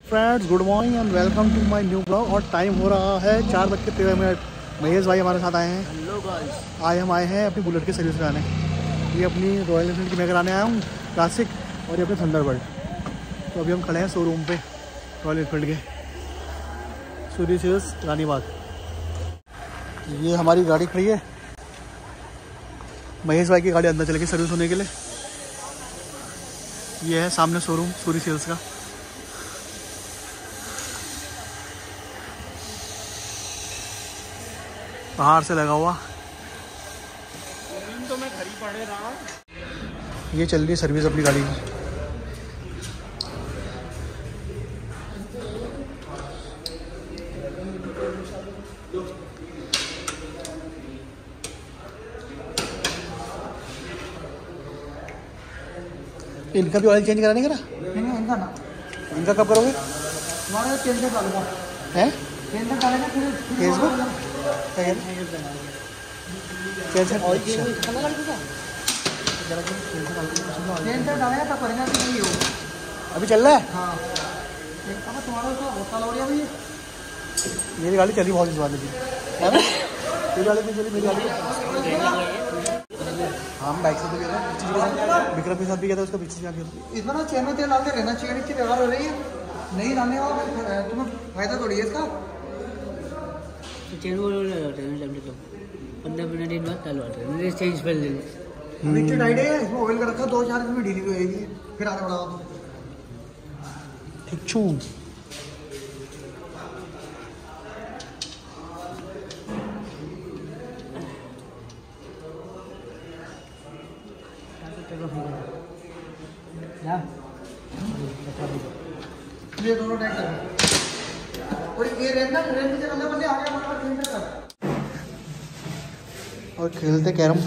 Friends, good morning and welcome to my new blog. और time हो रहा है 4:13। महेश भाई हमारे साथ आए हैं। हेलो गाइस, आज हम आए हैं अपनी बुलेट की सर्विस कराने। ये अपनी रॉयल एनफील्ड की मैं कराने आया हूँ, क्लासिक, और ये अपने थंडरबर्ड। तो अभी हम खड़े हैं शोरूम पे रॉयल एनफील्ड के, सूरी सेल्स रानीबाग। ये हमारी गाड़ी खड़ी है, महेश भाई की गाड़ी अंदर चलेगी सर्विस होने के लिए। ये है सामने शोरूम सूरी सेल्स का। बाहर से लगा हुआ तो मैं खड़ी पड़े रहा। ये चल रही है सर्विस अपनी गाड़ी की। इनका भी ऑयल चेंज कराने का ना? इनका ना, इनका कब करोगे? हमारा चेंज कर डालूंगा हैं? चेंज कर डालेगा फिर फेसबुक चेंज कर डालेगा तब करेंगे कि नहीं हो। अभी चल रहा है। हाँ, अब तुम्हारा उसका होटल हो रहा है। मेरी गाड़ी चली बहुत इस वाले की है ना? मेरी गाड़ी भी चली, मेरी गाड़ी। हाँ, हम बाइक से तो गया था, विक्रम के साथ भी गया था, उसका पीछे जाके। इसमें ना चेन में तेल डालते रहना चाहिए, इसकी व्यवहार हो रही है नहीं डालने वाला तुम्हें फायदा थोड़ी है इसका। चेन वो तो 15 मिनट दिन बाद चालू होता है, मेरे चेंज कर लेंगे। नीचे टाइट है, इसमें ऑयल का रखा 2-4 दिन में ढीली भी होएगी, फिर आगे बढ़ाओ तो ठीक छू। ये दोनों टाइट कर और ये रेन भी चलाने वाले आगे बढ़ा कर और खेलते कैरम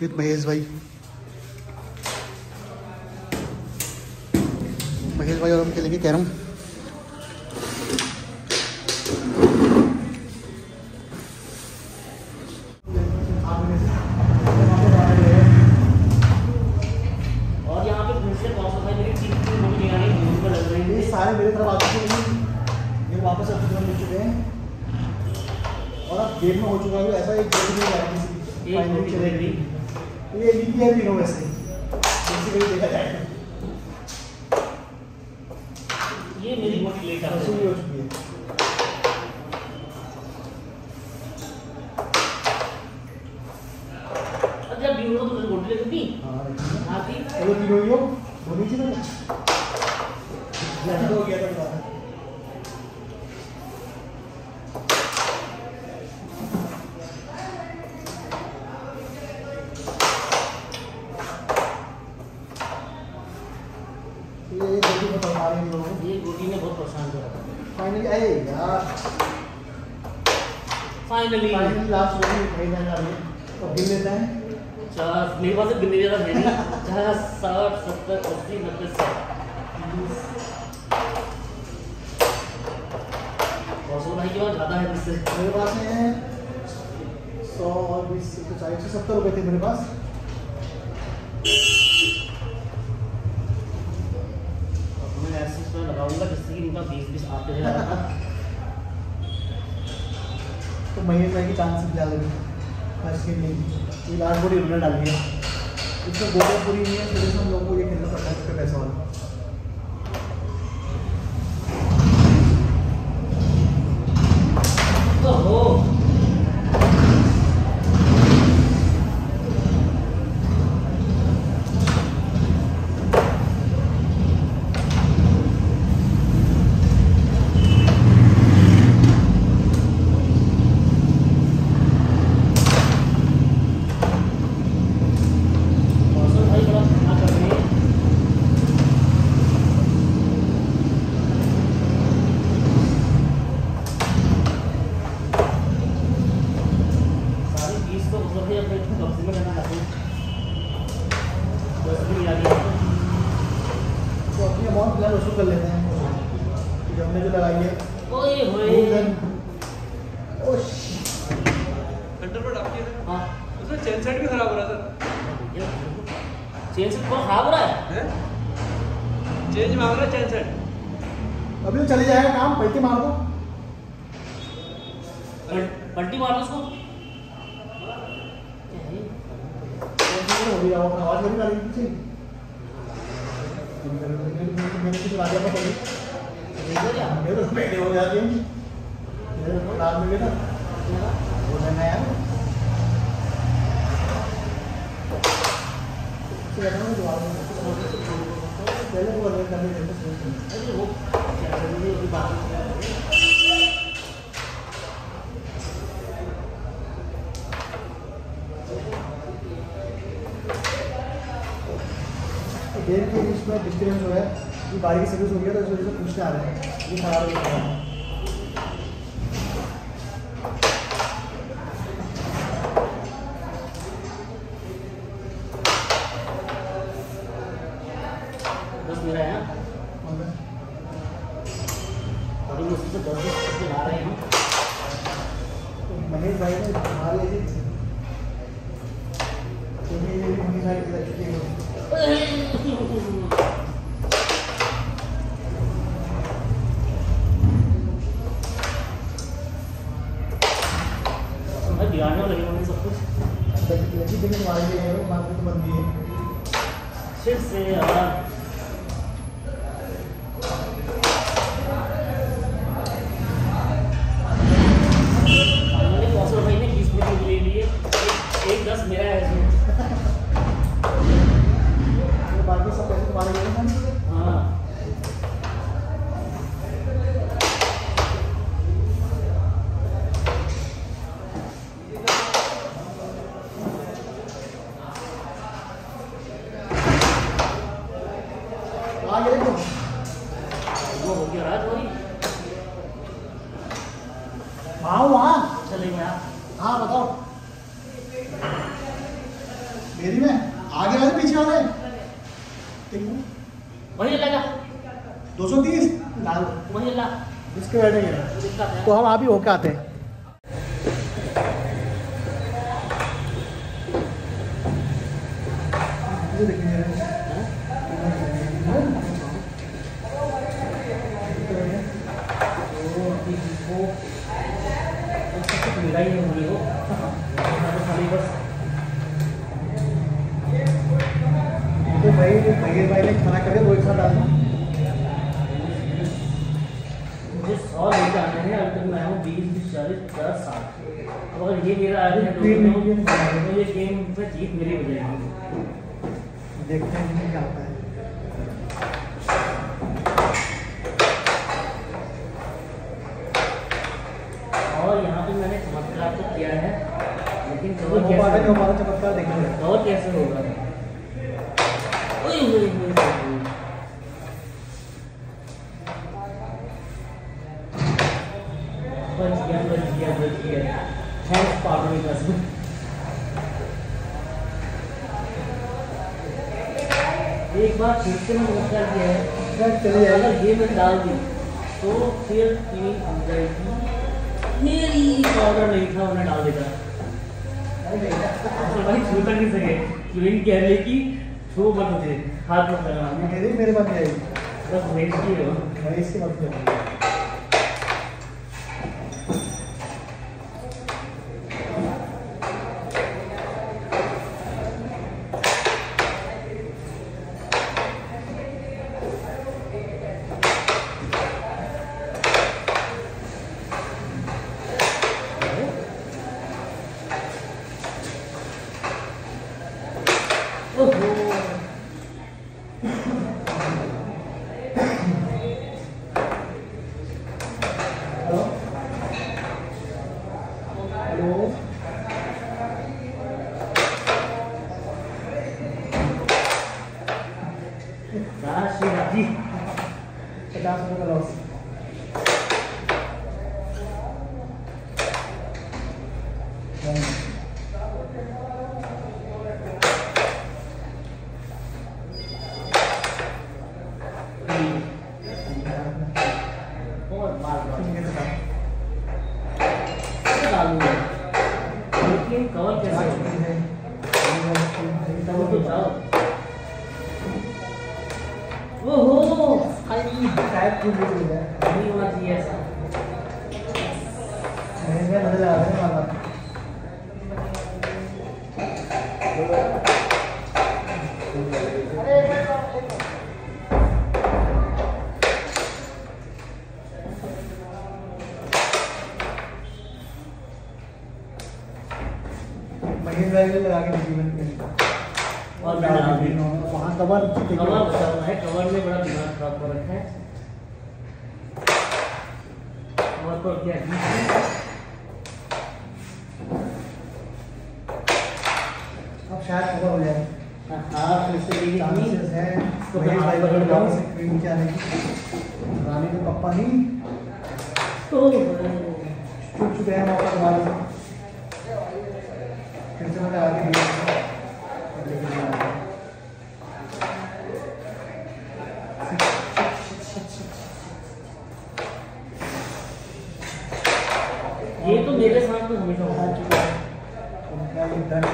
विद महेश भाई। महेश भाई और हम खेलेंगे कैरम। और यहाँ पे फिर से बहुत सारी मेरी चीज़ की मुझे निकालने की जरूरत लग रही है। ये सारे मेरे तरफ आ चुके हैं, ये वापस अपनी तरफ मिल चुके हैं और अब गेम में हो चुका है। ऐसा एक गेम नहीं आया किसी ये फाइनल चलेगी। ये लीग है तीनों वैसे बेसिकली देखा जाए। ये मेरी बहुत लेट हो चुकी है। अब जब भी हो तो मुझे बोल रही थी। हाँ थी। चलो तीनों ही हो, होनी चाहिए ना। हो गया था बात। ये जल्दी बता रहे हैं लोगों को। ये गोटी ने बहुत परेशान करा। फाइनली आए यार, फाइनली लास्ट में भाई जाने वाली है और गिन लेते हैं। 50 मेरे पास गिनने ज़्यादा है नहीं। 50, 60, 70, 80, 90, 100। और भाई के पास ज़्यादा है मुझसे। मेरे पास है 100 और 20, 40, 70 रुपये थे मेरे पास। मैं ऐसे इसमें लगाऊंगा जिससे कि इनका 20-20 आते हैं। तो महीने में की चांस दिला लगी फर्स्ट के लिए। ये लास्ट बॉडी उन्होंने डाली है, इसमें गोल पूरी नहीं है, फिर हम लोगों को ये खेलना पड़ता है इसके पैसा वाला। ओहो, तो अपनी अमाउंट फिलहाल वसूल कर लेते हैं। हमने जो लगाई है ओए होए, थंडरबर्ड आपकी है? हाँ उसमें चेन सेट भी खराब हो रहा है सर। चेन से बहुत खराब हो रहा है। चेंज मांग रहा चेंज सेट। अभी तो चले जाएगा काम, पलटी मार दो। पलटी मारो उसको। हो गया आवाज बड़ी आ रही थी। मैंने कुछ ला दिया था पहले। मेरे तो पहले हो जाती है। मेरे को रात में ना वो लेना यार। पहले वो अलग करने देते अरे वो क्या करेंगे उसकी बात देर के इसमें डिस्टर्बेंस हो है कि गाड़ी की सर्विस हो गया तो इस वजह से पूछते आ रहे हैं ये खराब हो गया है। बस मेरा है और ये उससे 10 ला रहे हैं तो महेश भाई ने हमारे लिए मनीष भाई की बिगाड़ने लगे होंगे सब कुछ तुम्हारे लिए मार्केट बंदी है फिर से यार। भाई ने 20 मिनट ले लिए, एक 10 मेरा है इसमें। बाकी सब पैसे तुम्हारे लिए हैं। हाँ आगे देखो वो हो गया रात वही वहाँ चले गया। हाँ बताओ मेरी में आगे वाले पीछे वाले वही लगा 230 डाल वही लगा इसके बैठेंगे तो हम आप ही होके आते हैं। मिला ही नहीं मुझे वो खाली बस तो भाई ने खाना कर वो एक साथ डालना। मुझे 100 लेके आने हैं। अभी तक मैं हूँ 20 40 50 60। अगर ये मेरा आगे है तो ये गेम में जीत मेरी हो जाएगी। देखते हैं क्या आता है। और यहाँ पे मैंने चमत्कार तो किया है लेकिन हो पाएगा नहीं हो पाएगा चमत्कार देखेंगे। कवर कैसे होगा। बच गया थैंक्स पार्टनर कसम। एक बार फिर से मैंने नमस्कार किया है चलिए अगर ये मैं डाल दी तो फिर टीम हो जाएगी। मेरी ऑर्डर नहीं था उन्हें डाल देता भाई छू तक नहीं सके क्यों कह रही कि छू मत मुझे हाथ मत लगाना मेरे बात नहीं आएगी बस वेट की हो मैं इसकी बात कर राशि 50 रुपये का लॉस। लेकिन कवर कैसे तो जाओ। ओहो शायद कुछ भी हो जाए, नहीं होना चाहिए ऐसा। नहीं नजर आ रहा है महीन वैल्यू लगा के जीवन में और वहाँ कवर कवर बचा हुआ है, कवर में बड़ा दिमाग खराब कर रखा है। कवर पर क्या अब शायद कवर हो जाए। हाँ फिर से लेगी चांसेस है तो महेश भाई हाथ पकड़ को लो। स्क्रीन के आने की। रानी के पप्पा नहीं तो चुप चुप है मौका तुम्हारा। फिर से मैंने आगे दिया और लेके गया। ये तो मेरे साथ तो हमेशा होता है। उनका ये डर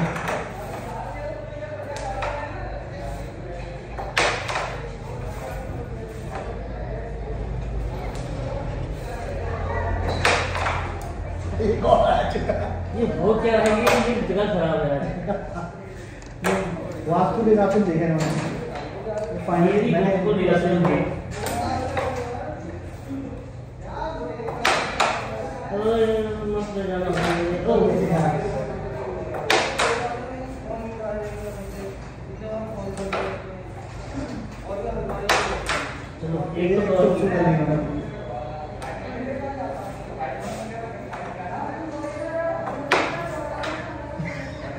एक और आ चुका। ये हो क्या रहा है, ये जगह खराब है आज। वास्तु के हिसाब से देखा है मैंने। फाइनली मेरी को ले जाते होंगे। ओए मस्त ले जाना है। ओ चलो एक तो और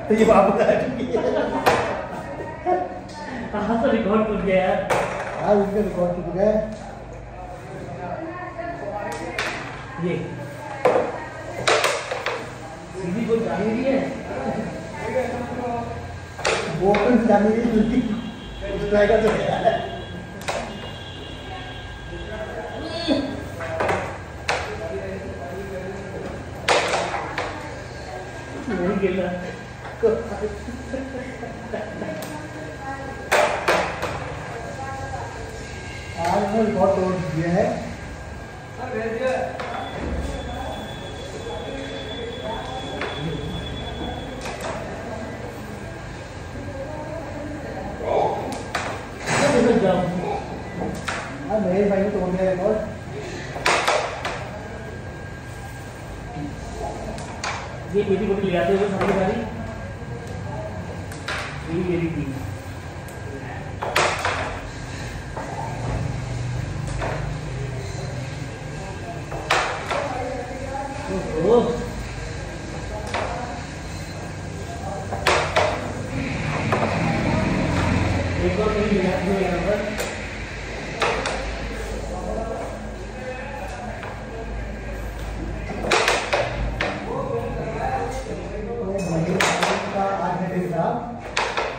तो ये बात बता चुकी है। कहाँ से रिकॉर्ड कर गया यार। आज उनका रिकॉर्ड टूट गया। ये सीधी कोई जाने रही है। वो अपन जाने की जल्दी स्ट्राइकर तो गया है। नहीं गिर रहा। आज मैं रिकॉर्ड तोड़ दिया है। मेरे भाई ने तोड़ दिया रिकॉर्ड। ये मेरी बोटी ले आते हुए सारी सारी ये मेरी थी। ओह एक और मेरी ले आते हुए यहाँ पर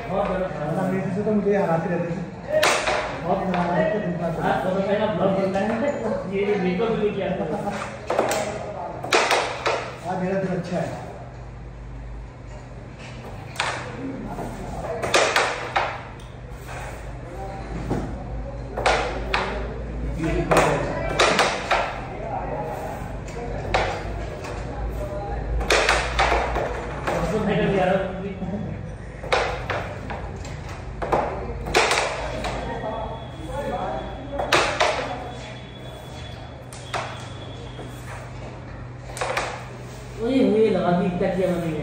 बहुत बड़ा खाना से तो मुझे हराते रहते थे। बहुत हराते थे दूसरा था। आज बहुत पहला ब्लॉग बनता है। ये मेकअप भी किया था। आज मेरा दिन अच्छा है। मुझे लगा कि इतना किया मैंने।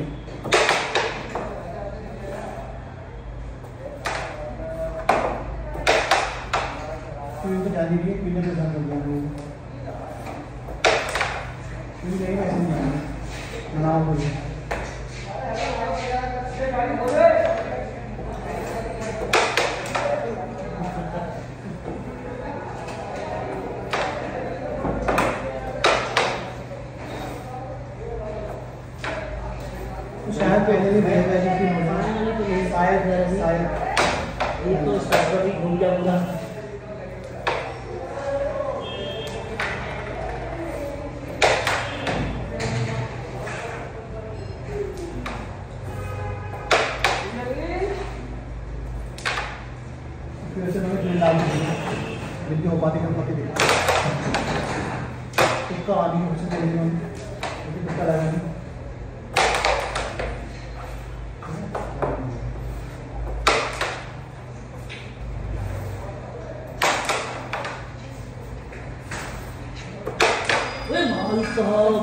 तो जाने के लिए पीने पे ध्यान रखना है। नहीं ऐसे नहीं मनाओ बोलिए। शायद पहले ही मेरे पहले की होगा। शायद ये तो स्टार्टर भी घूम गया पूरा। फिर से मैंने डाल दिया। जिनकी हो पाती कम होती देखा तुक्का आदमी मुझसे चलेंगे हम लेकिन तुक्का लगा नहीं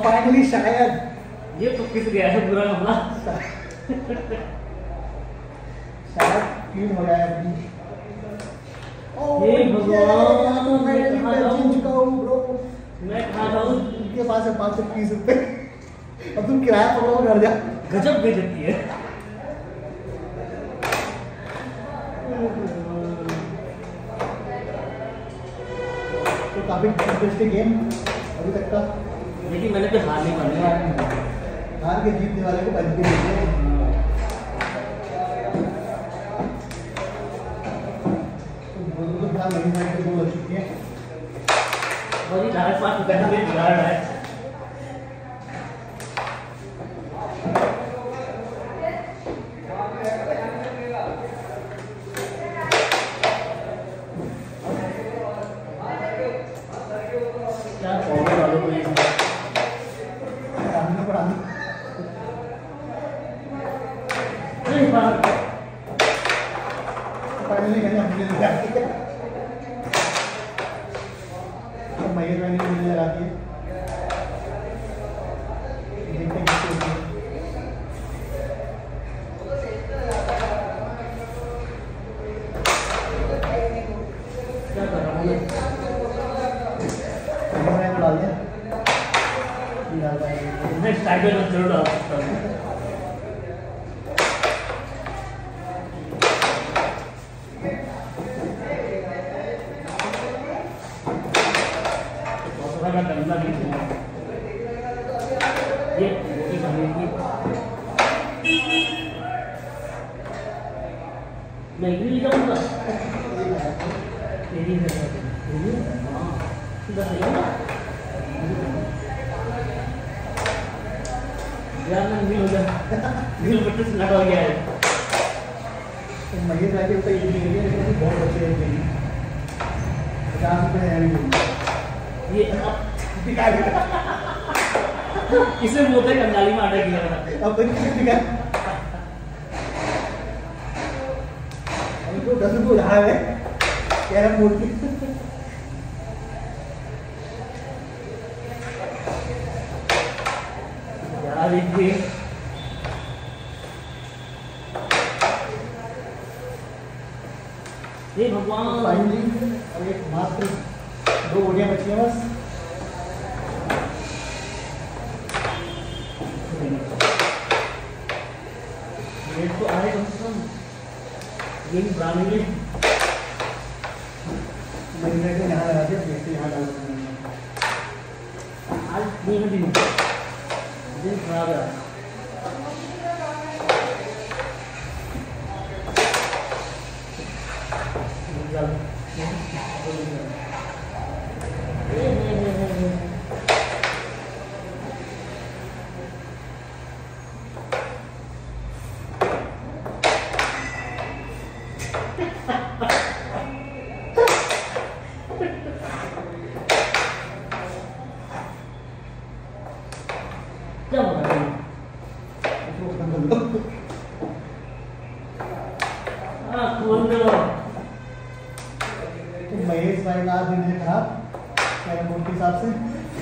फाइनली शायद ये तो किस गया है बुरा मामला शायद फील हो गया है अपनी हे भगवान, मैं मैं कहाँ जाऊँ? जीत चुका हूँ ब्रो। मैं कहाँ जाऊँ? उनके पास है 530 रुपए अब तुम किराया पकड़ो घर जा गजब बेइज्जती है। तो काफी इंटरेस्टिंग गेम अभी तक का लेकिन मैंने तो हार नहीं मानी। हार के जीतने वाले को पंच भी देते हैं तो फिलहाल मेरी साइड से 2 हो चुकी है और ये 5.5 रुपए का भी बिगाड़ रहा है। क्या प्रॉब्लम वालों को ये सामने पढ़ाने नहीं बात फाइनली कहने अपने लिए जाती है तो मयूर मैंने मुझे लगाती है देखते हैं कैसे होती है क्या कर रहा हूँ मैं? मैंने तो डाल दिया नहीं डाल पाएंगे मैं टाइगर में जरूर डाल सकता हूँ। थोड़ा सा गंदा नहीं है। ये रोटी खाने की मैं इडली जाऊँगा तेरी है हाँ सीधा सही है यार मैं नहीं हो गया दिल बट्टे से लगा हो गया है। तो मयूर भाई के ऊपर ये नहीं है लेकिन अभी बहुत बच्चे हैं 50 रुपये है नहीं ये इसे बोलते हैं कंगाली में आटा गिरा था। अब तो नहीं दिखा हमको 10 रुपये उधार है कैरम बोर्ड की यार एक गेम हे भगवान फाइनली अब एक मात्र 2 गोलियां बची हैं बस रेट तो आए कम से कम गेम बनाने मैंने यहाँ लगा दिया प्लेट से यहाँ डाल दिया आज नहीं है दिन खराब है। क्या हो रहा है? हाँ खोल दो। तो महेश भाई का दिन है खराब कैरम बोर्ड के हिसाब से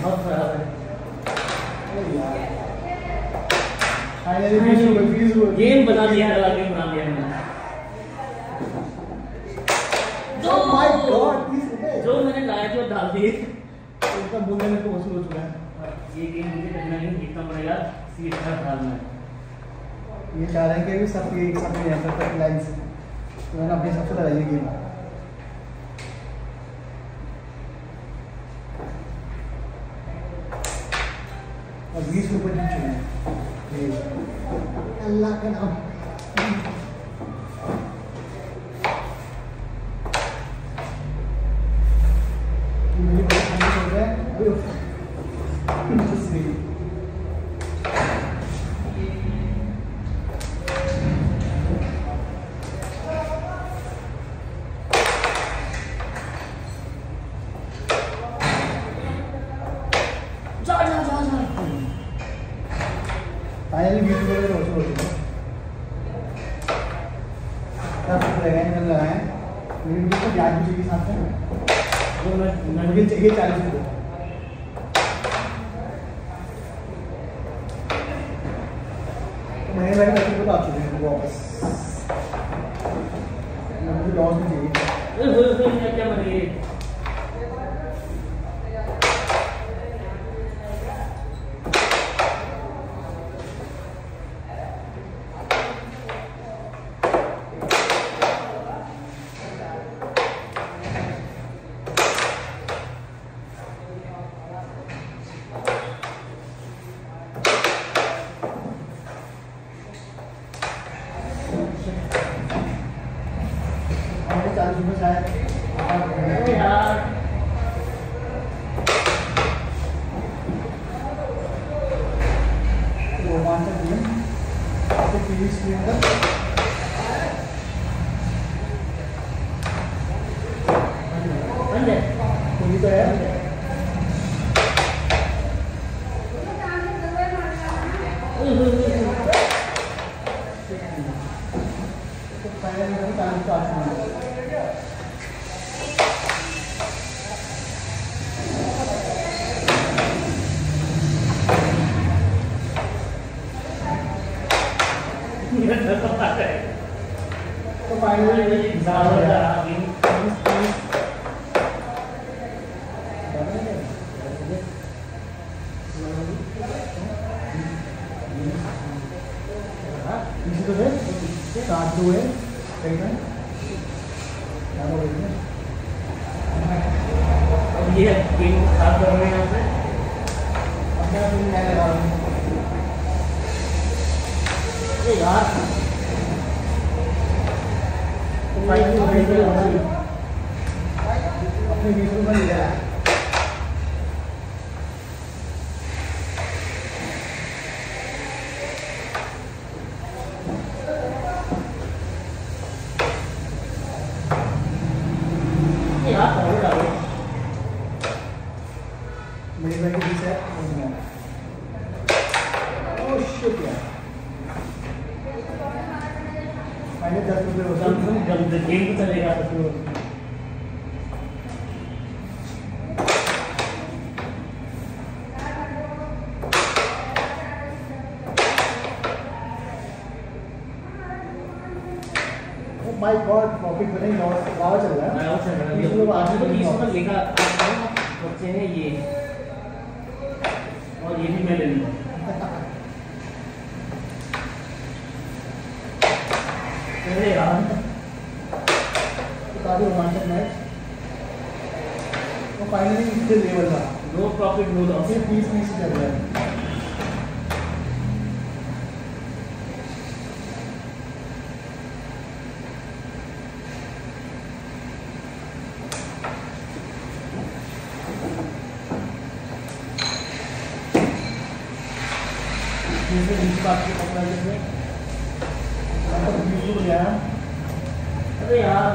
बहुत खराब है। फाइनली 20 रुपये गेम बना दिया है, गेम बना दिया है मैंने। Oh my God, 30 रुपये जो मैंने लाया थे वो डाल दिए। उसका बोलने में तो वसूल हो चुका है ये गेम मुझे कहीं ना कहीं जीतना पड़ेगा सीधा हाल में। ये चाह रहे हैं कि अभी सब ये एक साथ में रह सकता है लाइन से तो मैंने अपने हिसाब से लगाई गेम और 20 रुपये जीत चुके हैं अल्लाह का नाम मेरी बड़ी ठंडी चल रहा है लगाए मेरी तो ब्याज भी चाहिए साथ में, तो मैं मुझे चाहिए 40 रुपये। मैंने भाई 80 रुपये आ चुके हैं वापस, मुझे लॉस नहीं चाहिए। क्या मरिए यार रोमांचक गेम आपको टीवी स्क्रीन पर टीवी तो है। तो फाइनल में 40 का तो फाइनली तो है 7 2 है कहीं ना अब ये गेम खराब कर रहे हैं यहाँ पे। अपना टीम मैं लगा रहा हूँ यार अपने 20 रुपये ले रहा है। मेरे भाई की 20 है। ओह शिट यार, फाइनल 10 रुपये होता है। गेम तो चलेगा तो माय गॉड प्रॉफिट बने लॉस चल रहा है। ये लोग आज तो 30 रुपये लेगा बच्चे हैं ये, और ये भी मैं ले लूँगा। अरे यार काफी रोमांचक मैच। तो फाइनली इसके लेवल था, नो प्रॉफिट नो लॉस। सिर्फ 20 चल रहा है। जैसे 20 बात की पकड़ा जैसे तो 20 को गया। अरे यार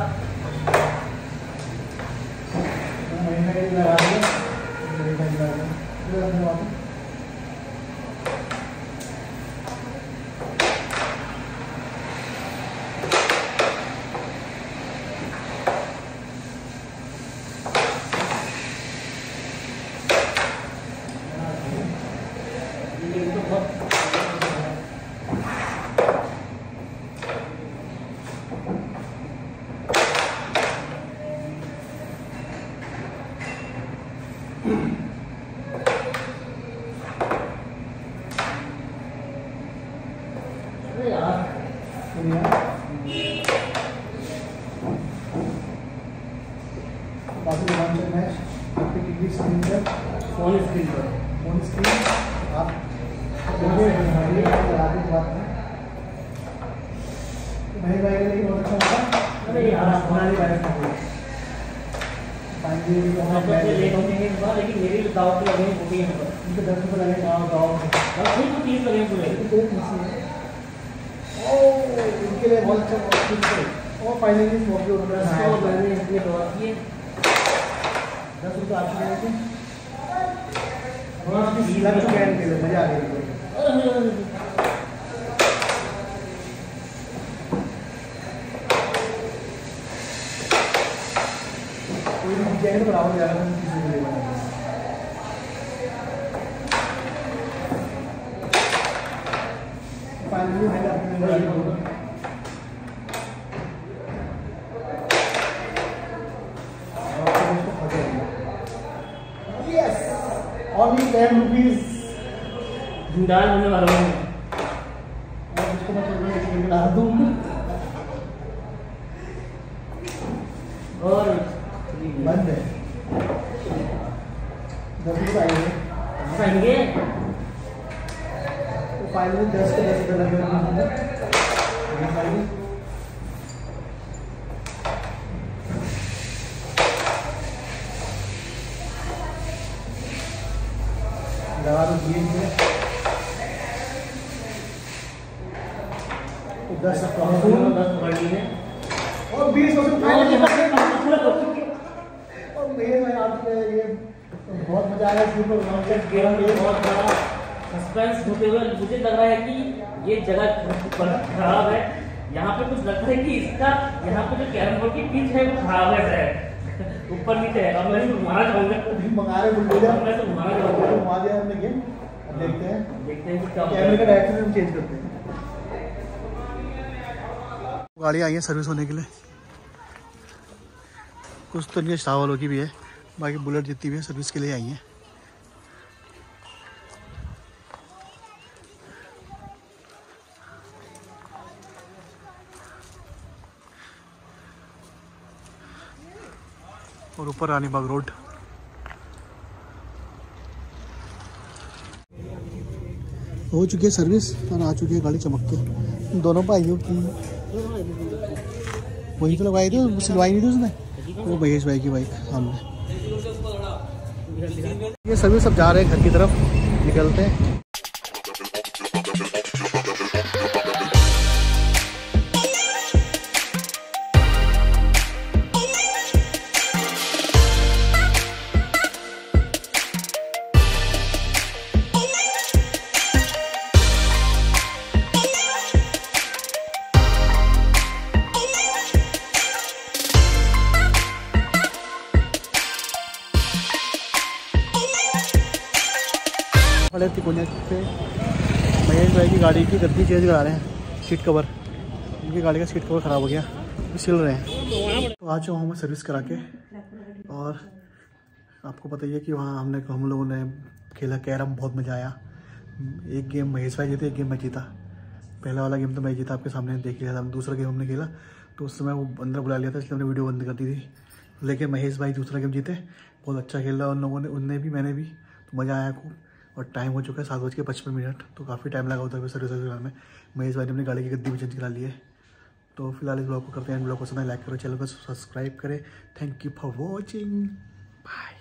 महीने का लगा दिया, मेरे भाई लगा दिया फिर अपने वापस ये तो बहुत अरे यार सुनिए काफी रोमांचक मैच आपकी टीवी स्क्रीन पर, फोन स्क्रीन पर फोन स्क्रीन आप देखिए आगे बात है। मेरे भाई के लिए बहुत अच्छा होगा। अरे यार हमारी बाइक का फाइनली लेट होंगे इस बार, लेकिन मेरी दाव पे लगे होती है पर उनके 10 रुपये लगे गाँव गाँव बस फिर तो 30 लगे पूरे। इनके लिए बहुत अच्छा और फाइनली ट्रॉफी उन्होंने तो मैंने इसलिए दवा किए 10 रुपये आप चुके थे। हाँ, सीधा स्कैन के लिए मजा आ गया। जैकेट बराबर जा रहा है। फाइनली मैंने अपनी गाड़ी only 10 rupees जिंदाल होने वाला हूँ। और इसको मैं थोड़ा लेके ला दूँ और बंद है 10 रुपये आएंगे आएंगे तो फाइनली 10 के 10 रुपये लगे लगा दो 20 में 10 और 20 और मेरे भाई आपके ये बहुत मजा आया बहुत बड़ा सस्पेंस होते हुए मुझे लग रहा है कि ये जगह खराब है। यहाँ पे कुछ लगता है कि इसका यहाँ पे जो कैरम बोर्ड की पिच है वो खराब है, ऊपर नीचे है। अब मैं घुमाना चाहूँगा, मंगा रहे बुलडोजर मैं तो घुमाना चाहूँगा। घुमा दिया हमने गेम। देखते हैं कि क्या कैमरे का डायरेक्शन हम चेंज करते हैं। गाड़ी आई है सर्विस होने के लिए, कुछ तो नहीं स्टार वालों की भी है, बाकी बुलेट जितनी भी है सर्विस के लिए आई है। और ऊपर रानी बाग रोड। हो चुकी है सर्विस और आ चुकी है गाड़ी चमक के। दोनों भाइयों की वही तो लगवाई थी, सिलवाई नहीं थी उसने, वो महेश भाई की बाइक सामने। ये सर्विस अब जा रहे हैं घर की तरफ, निकलते हैं। खड़े तिकोने पे महेश भाई की गाड़ी की गद्दी चेंज करा रहे हैं, सीट कवर। उनकी गाड़ी का सीट कवर ख़राब हो गया, सिल रहे हैं। तो आ चुका हूँ मैं सर्विस करा के, और आपको पता ही है कि वहाँ हम लोगों ने खेला कैरम, बहुत मज़ा आया। एक गेम महेश भाई जीते, एक गेम मैं जीता। पहला वाला गेम तो मैं जीता, आपके सामने देख लिया था। दूसरा गेम हमने खेला तो उस समय वो अंदर बुला लिया था, इसलिए हमने वीडियो बंद कर दी थी। लेकिन महेश भाई दूसरा गेम जीते, बहुत अच्छा खेला उन लोगों ने, उनने भी मैंने भी, तो मज़ा आया खूब। और टाइम हो चुका है 7:55, तो काफ़ी टाइम लगा होता है सर्विस में। महेश भाई ने अपनी गाड़ी की गद्दी भी चेंज करा ली है। तो फिलहाल इस ब्लॉग को करते हैं, ब्लॉग को पसंद है लाइक करो, चैनल को सब्सक्राइब करें। Thank you for watching, bye.